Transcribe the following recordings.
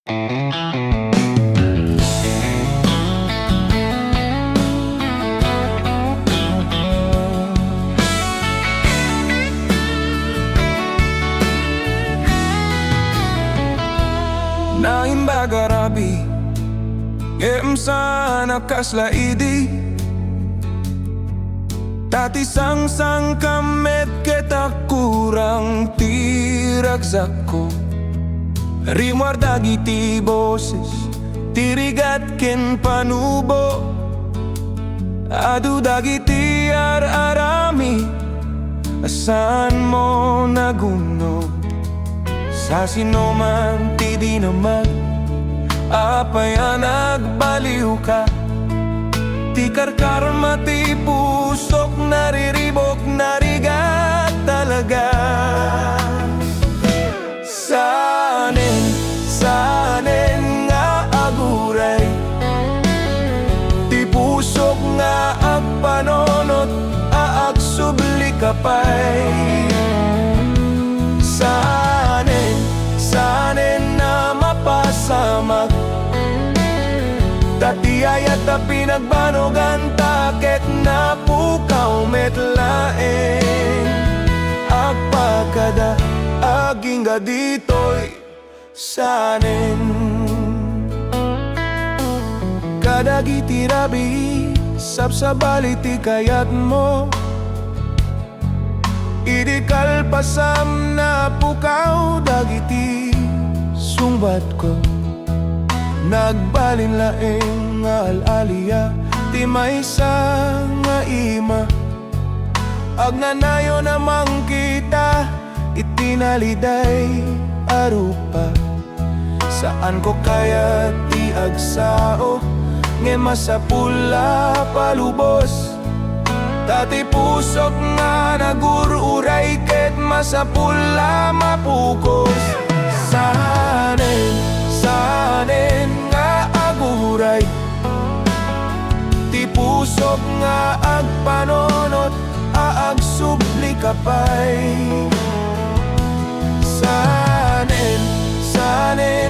Naimbagarabi sana kaslaidi Tati sang kamet kita kurang tiragzako Rimwar dagiti boses Tirigat ken panubo Adu dagiti arami Asan mo naguno Sa sinoman ti di naman Apaya nagbaliw ka Ti karkarma ti pusok nariribok narigat talaga Sanen nga aguray Ti pusok nga agpanonot aagsubli kapay Sanen na mapasamak Tatiyayat na pinagbanogan takit na pukaw metlaeng Agpakada aging ga dito'y sanen Kadagiti rabi sabsabaliti kayat mo Idikal pasam na pukaw dagiti sungbat ko Nagbalin laeng nga alaliya Ti maysa nga ima Agnanayo namang kita Itinaliday arupa Saan ko kaya ti agsao Nge masapula palubos Tati pusok nga nagururay Ket masapula mapukos Sanen nga aguray Ti pusok nga agpanonot aagsubli kapay Sanen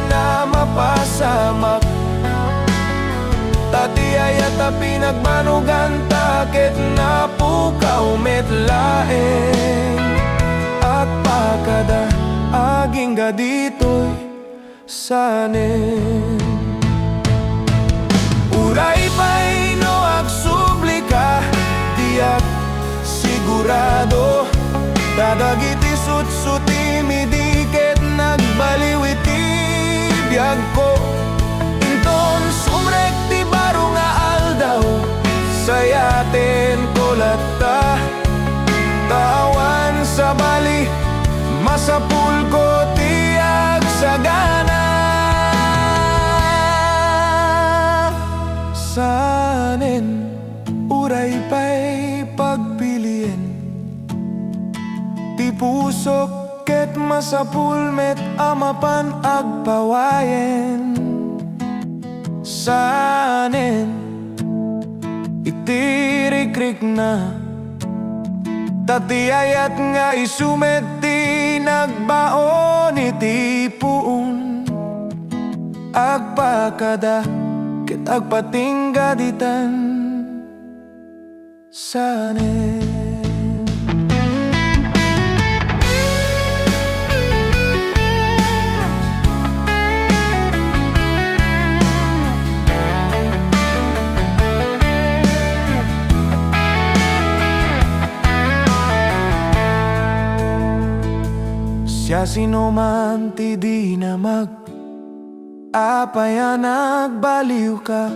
na mapasamak Tatiyayat na pinagmanugan takit na pukaw metlaeng Agpakada aging ga dito'y sanen Uray pa'y no agsubli ka Diyak sigurado Dadagiti sutsuti midikit nagbaliwiti biyag ko Inton sumrek ti baro nga aldaw Sayaten ko lata Tawan sa bali Masapul ko tiyag sagana Sanen uray pa'y pagpiliin Ti pusok ket masapul met amapan agpawayen Sanen itirikrik na Tatiyayat nga isumet ti nagbaon iti puun Agpakada ket agpatinggaditan sanen Siya sinuman ti di na apaya nagbaliw ka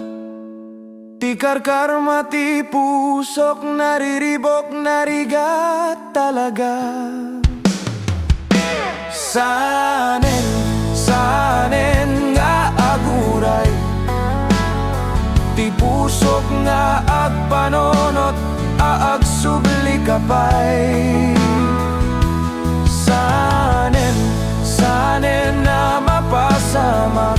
Ti karkarma ti pusok nariribok narigat talaga Sanen nga aguray Ti pusok nga agpanonot aagsubli kapay Sanen na mapasamak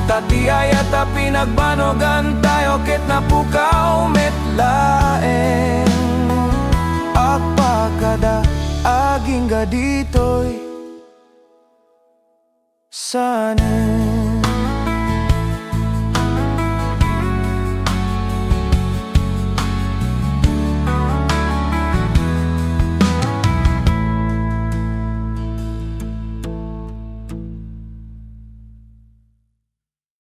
Tatiyayat na pinagbanogan tayo Ket na pukaw metlaeng Agpakada aging ga dito'y sana